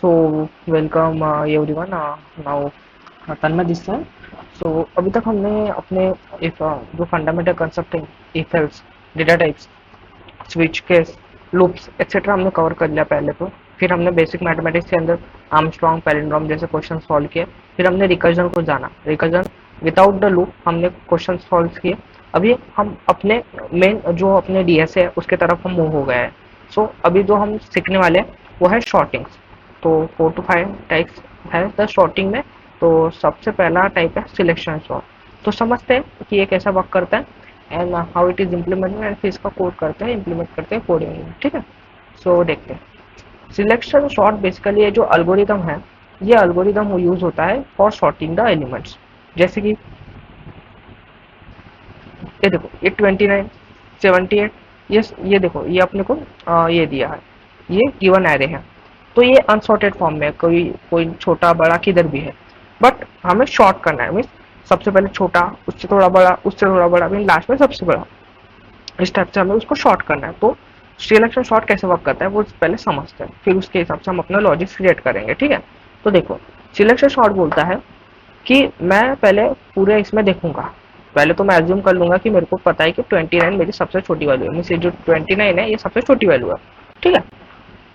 So welcome everyone. Now Tanmay this है। सो अभी तक हमने अपने if जो फंडामेंटल कंसेप्ट है if else data types switch case loops etcetera हमने कवर कर लिया पहले तो। फिर हमने बेसिक मैथमेटिक्स के अंदर आर्मस्ट्रॉन्ग पैलिंड्रोम जैसे क्वेश्चन सॉल्व किए। फिर हमने रिकर्जन को जाना, रिकर्जन विदाउट द लूप हमने क्वेश्चन सॉल्व किए। अभी हम अपने मेन जो अपने डीएस है उसके तरफ हम मूव हो गए हैं। सो अभी जो हम सीखने वाले हैं वो है शॉर्टिंग्स। तो 4 to 5 टाइप्स है द शॉर्टिंग में। तो सबसे पहला टाइप है सिलेक्शन सॉर्ट। तो समझते हैं कि ये कैसा वर्क करता है and how it is implemented and फिर इसका कोड करते हैं, इम्प्लीमेंट करते हैं कोडिंग में। ठीक है, सो देखते हैं। सिलेक्शन सॉर्ट बेसिकली ये जो अल्गोरिदम है, ये अल्गोरिदम यूज होता है फॉर सॉर्टिंग द एलिमेंट्स। जैसे कि ये देखो, ये 29 78, ये देखो, ये अपने को ये दिया है, ये गिवन एरे है। तो ये अनसॉर्टेड फॉर्म में कोई कोई छोटा बड़ा किधर भी है, बट हमें शॉर्ट करना है। मीन्स सबसे पहले छोटा, उससे थोड़ा बड़ा, उससे थोड़ा बड़ा, मीन लास्ट में सबसे बड़ा। इस टाइप से हमें उसको शॉर्ट करना है। तो सिलेक्शन शॉर्ट कैसे वर्क करता है वो पहले समझते हैं, फिर उसके हिसाब से हम अपना लॉजिक क्रिएट करेंगे। ठीक है, तो देखो, सिलेक्शन शॉर्ट बोलता है कि मैं पहले पूरे इसमें देखूंगा। पहले तो मैं एज्यूम कर लूंगा कि मेरे को पता है कि 29 मेरी सबसे छोटी वैल्यू है। मीन्स ये जो 29 है ये सबसे छोटी वैल्यू है। ठीक है,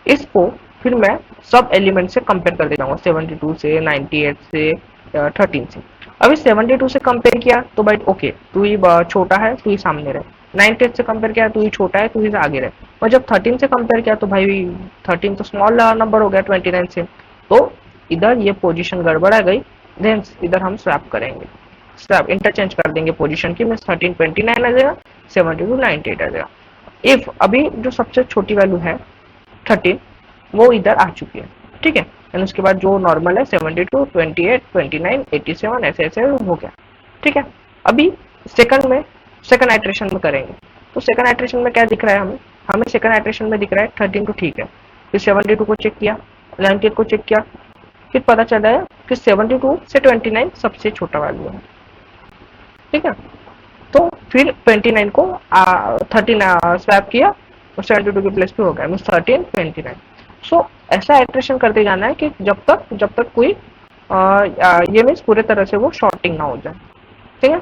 इसको फिर मैं सब एलिमेंट से कंपेयर करते जाऊंगा, 72 से, 98 से, 13 से। अभी 72 से कंपेयर किया तो भाई ओके, तू ही छोटा है, तू ही सामने रहे। 98 से कंपेयर किया, तू ही छोटा है, तू ही आगे रहे। और जब 13 से कंपेयर किया तो भाई 13 तो स्मॉल नंबर हो गया 29 से। तो इधर ये पोजीशन गड़बड़ आ गई। देन इधर हम स्वैप करेंगे, स्वैप इंटरचेंज कर देंगे पोजीशन की। मीन्स 13 29 आ जाएगा, 72 98 आ जाएगा। इफ अभी जो सबसे छोटी वैल्यू है 13 वो इधर आ चुकी है। ठीक है, एंड उसके बाद जो नॉर्मल है 72 28 29 87 ऐसे ऐसे हो गया। ठीक है, अभी सेकंड में, सेकंड आइट्रेशन में करेंगे। तो सेकंड आइट्रेशन में क्या दिख रहा है हमें, सेकंड आइट्रेशन में दिख रहा है 13 तो ठीक है। फिर 72 को चेक किया, 98 को चेक किया, फिर पता चला है कि 72 से 29 सबसे छोटा वैल्यू है। ठीक है, तो फिर 29 को 13 स्वैप किया और 72 के प्लेस पे हो गया, मीन 13 29। सो ऐसा आइट्रेशन करते जाना है कि जब तक कोई ये मीन्स पूरे तरह से वो शॉर्टिंग ना हो जाए। ठीक है,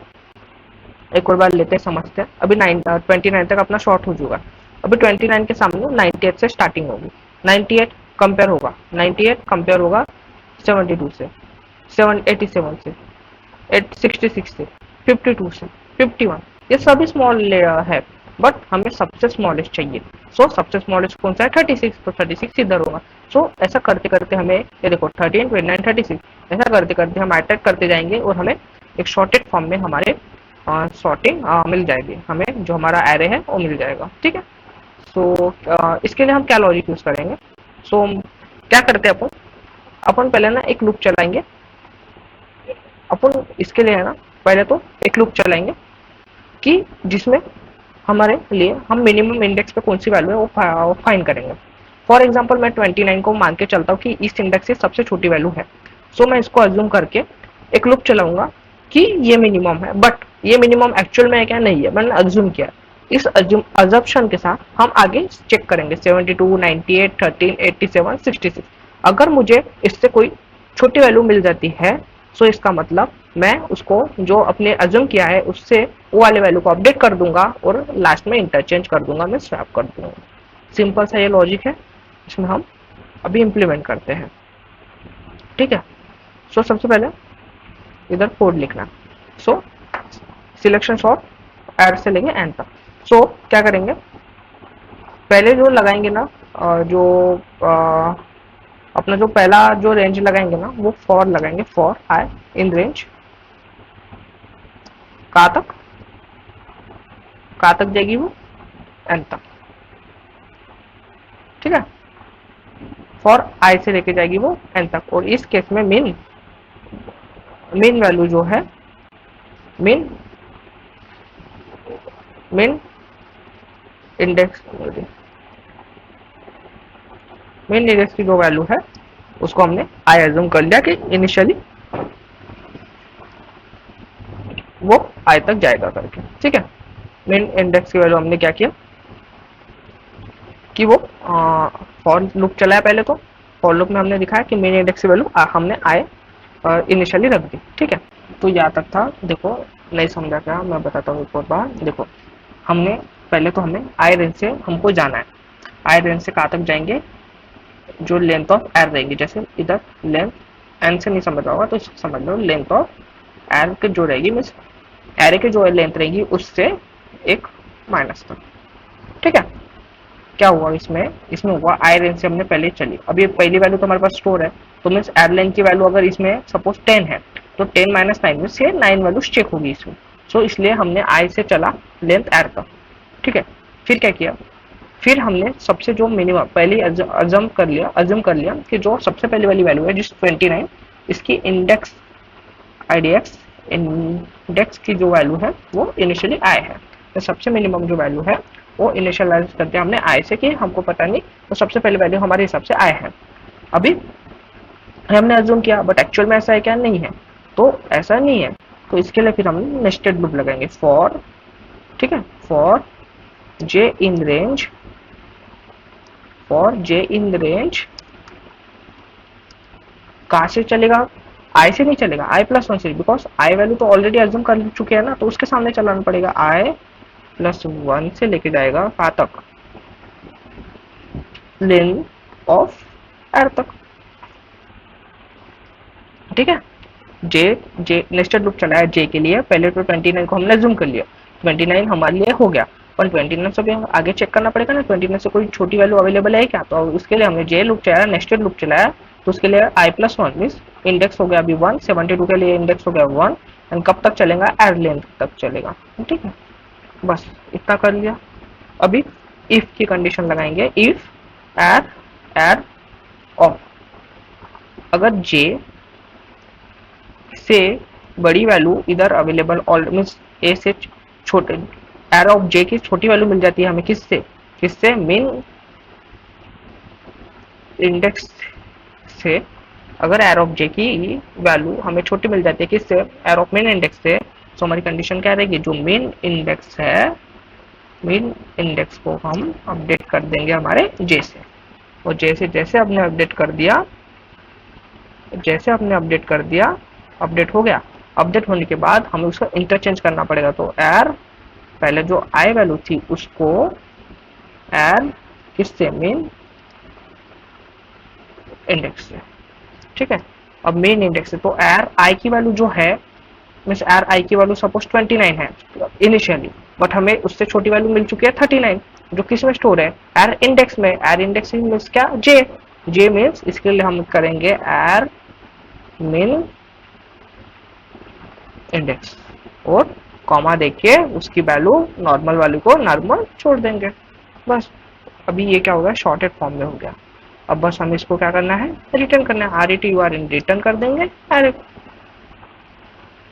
एक और बार लेते हैं, समझते हैं। अभी 29 तक अपना शॉर्ट हो जाएगा। अभी 29 के सामने 98 से स्टार्टिंग होगी। 98 कंपेयर होगा, 98 कंपेयर होगा 72 से, 87 से, 66 से, 52 से, 51। ये सभी स्मॉल है, बट हमें सबसे स्मॉलेस्ट चाहिए। सो सबसे स्मॉलेस्ट कौन सा है, 36। तो 36 इधर होगा। सो ऐसा करते करते हमें ये देखो 13 29 36 ऐसा करते करते हम अटैक करते जाएंगे और हमें एक शॉर्टेड फॉर्म में हमारे सॉर्टिंग मिल जाएगी। हमें जो हमारा एरे है वो मिल जाएगा। ठीक है, सो इसके लिए हम क्या लॉजिक यूज करेंगे। सो क्या करते हैं अपन, पहले ना एक लूप चलाएंगे। अपन इसके लिए है ना, पहले तो एक लूप चलाएंगे कि जिसमें हमारे लिए हम मिनिमम इंडेक्स पे कौन सी वैल्यू है वो फाइंड करेंगे। फॉर एग्जांपल मैं 29 को मान के चलता हूँ कि इस इंडेक्स से सबसे छोटी वैल्यू है। सो मैं इसको अज्यूम करके एक लूप चलाऊंगा कि ये मिनिमम है, बट ये मिनिमम एक्चुअल में है क्या, नहीं है, मैंने अज्यूम किया। इस अजम्पशन के साथ हम आगे चेक करेंगे 72 98 13 87 66। अगर मुझे इससे कोई छोटी वैल्यू मिल जाती है, सो इसका मतलब मैं उसको जो अपने अज्यूम किया है उससे वो वाले वैल्यू को अपडेट कर दूंगा और लास्ट में इंटरचेंज कर दूंगा, मैं स्वैप कर दूंगा। सिंपल सा ये लॉजिक है, इसमें हम अभी इम्प्लीमेंट करते हैं। ठीक है, सो सबसे पहले इधर कोड लिखना। सो सिलेक्शन सॉर्ट एड से लेके एंड तक। सो क्या करेंगे, पहले जो लगाएंगे ना, जो अपना जो पहला जो रेंज लगाएंगे ना वो फॉर लगाएंगे, फॉर आई इन रेंज कहाँ तक जाएगी वो, एन तक। ठीक है, फॉर आई से लेके जाएगी वो एन तक। और इस केस में मेन वैल्यू जो है, मेन इंडेक्स की जो वैल्यू है उसको हमने आई एज्यूम कर लिया कि इनिशियली वो आई तक जाएगा करके। ठीक है, मेन इंडेक्स की वैल्यू हमने क्या किया कि वो फॉर लूप चलाया पहले तो फॉर लूप में हमने दिखाया कि मेन इंडेक्स की वैल्यू हमने आई इनिशियली रख दी, ठीक है। तो यहाँ तक था। देखो नहीं समझा क्या, मैं बताता हूँ एक और बार। देखो हमने पहले तो हमें आई रेंज से हमको जाना है, आई रेंज से कहाँ तक जाएंगे, जो लेंथ ऑफ एर रहेगी, जैसे इधर लेंथ एन से नहीं समझ रहा होगा तो समझ लो लेंथ ऑफ एर के जो रहेगी मीन्स एरे की जो लेंथ रहेगी उससे एक माइनस तक, ठीक है। क्या हुआ इसमें, इसमें हुआ आई रेंज से हमने पहले चली, अभी पहली वैल्यू तो हमारे पास स्टोर है, तो मीन्स एर लेंथ की वैल्यू अगर इसमें सपोज 10 है तो 10 माइनस 9 मीन्स ये 9 वैल्यू चेक होगी इसमें। सो इसलिए हमने आई से चला लेंथ एर तक, ठीक है। फिर क्या किया, फिर हमने सबसे जो मिनिमम पहले अजम कर लिया कि जो सबसे पहले वाली वैल्यू है जिस 29, इसकी इंडेक्स आईडीएक्स इंडेक्स की जो वैल्यू है वो इनिशियली आई है, तो सबसे मिनिमम जो वैल्यू है वो इनिशियलाइज करते हैं हमने आई से, कि हमको पता नहीं तो सबसे पहले वैल्यू हमारे हिसाब से आई है। अभी हमने अज्यूम किया बट एक्चुअल में ऐसा है क्या, नहीं है, तो ऐसा नहीं है, तो इसके लिए फिर हम नेस्टेड लूप लगाएंगे फॉर, ठीक है, for J in range, for J in range कहाँ से चलेगा, आई से नहीं चलेगा, आई प्लस वन से, बिकॉज आई वैल्यू तो ऑलरेडी एज्यूम कर चुके हैं ना, तो उसके सामने चलाना पड़ेगा, आई प्लस वन से लेके जाएगा कहाँ तक, लेंथ ऑफ एर तक, ठीक है। जे जे नेस्टेड लूप चला है जे के लिए, पहले तो 29 को हमने एज्यूम कर लिया, 29 हमारे लिए हो गया, पर 29 से भी आगे चेक करना पड़ेगा ना, 29 से कोई छोटी वैल्यू अवेलेबल है क्या, तो उसके लिए हमने जे लूप चलाया, नेस्टेड लूप चलाया, तो उसके लिए आई प्लस वन मीन इंडेक्स हो गया अभी 1, 72 के लिए इंडेक्स हो गया 1, एंड कब तक चलेगा, एर लेंथ तक चलेगा, ठीक है। बस इतना कर लिया। अभी इफ की कंडीशन लगाएंगे, इफ एर एर ऑफ, अगर जे से बड़ी वैल्यू इधर अवेलेबल ऑल मीन्स ए से छोटे, एर ऑफ जे की छोटी वैल्यू मिल जाती है हमें किससे, किससे मेन इंडेक्स से, अगर एर ऑफ जे की वैल्यू हमें छोटी मिल जाती है किससे, एर ऑफ मेन इंडेक्स से, तो हमारी कंडीशन क्या रहेगी, जो मेन इंडेक्स है, मेन इंडेक्स को हम अपडेट कर देंगे हमारे जे से, और जैसे जैसे हमने अपडेट कर दिया, जैसे हमने अपडेट कर दिया, अपडेट हो गया, अपडेट होने के बाद हमें उसको इंटरचेंज करना पड़ेगा, तो एर पहले जो आई वैल्यू थी उसको एर किससे, मेन इंडेक्स से, ठीक है। अब मेन इंडेक्स से तो एर आई की वैल्यू जो है मीन्स एर आई की वैल्यू सपोज 29 है इनिशियली, बट हमें उससे छोटी वैल्यू मिल चुकी है 39, जो किस में स्टोर है, एर इंडेक्स में, एर इंडेक्स मीन्स क्या, जे, जे मीन्स इसके लिए हम करेंगे एर मेन इंडेक्स और कॉमा देके उसकी वैल्यू नॉर्मल वैल्यू को नॉर्मल छोड़ देंगे, बस। अभी ये क्या हो गया, शॉर्टेड फॉर्म में हो गया। अब बस हमें इसको क्या करना है, रिटर्न करना है, R E T U R N return कर देंगे अरे।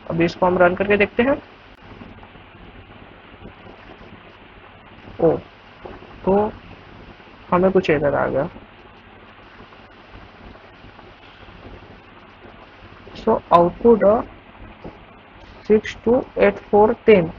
अभी इसको हम रन करके देखते हैं, ओ तो हमें कुछ एरर आ गया, सो आउटपुट 628410,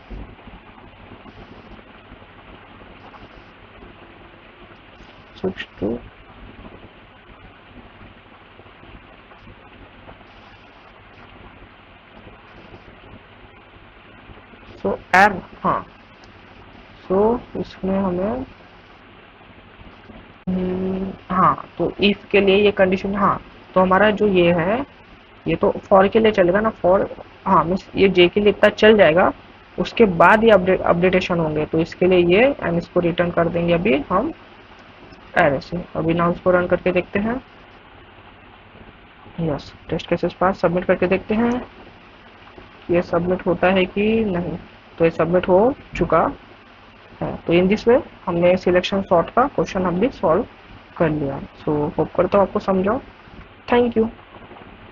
सो एर, हाँ, सो इसमें हमें हाँ, तो इफ के लिए ये कंडीशन, हाँ, तो हमारा जो ये है ये तो फॉर के लिए चलेगा ना, फॉर, हाँ मीन्स ये जे के लिए इतना चल जाएगा, उसके बाद ये अपडेटेशन होंगे, तो इसके लिए ये एंड इसको रिटर्न कर देंगे अभी हम एरे से। अभी नाउ इसको रन करके देखते हैं, yes test cases pass, submit करके देखते हैं ये सबमिट होता है कि नहीं, तो ये सबमिट हो चुका है। तो इन दिस वे हमने सिलेक्शन सॉर्ट का क्वेश्चन हम भी सॉल्व कर लिया। सो होप करता हूँ आपको समझाओ। Thank you.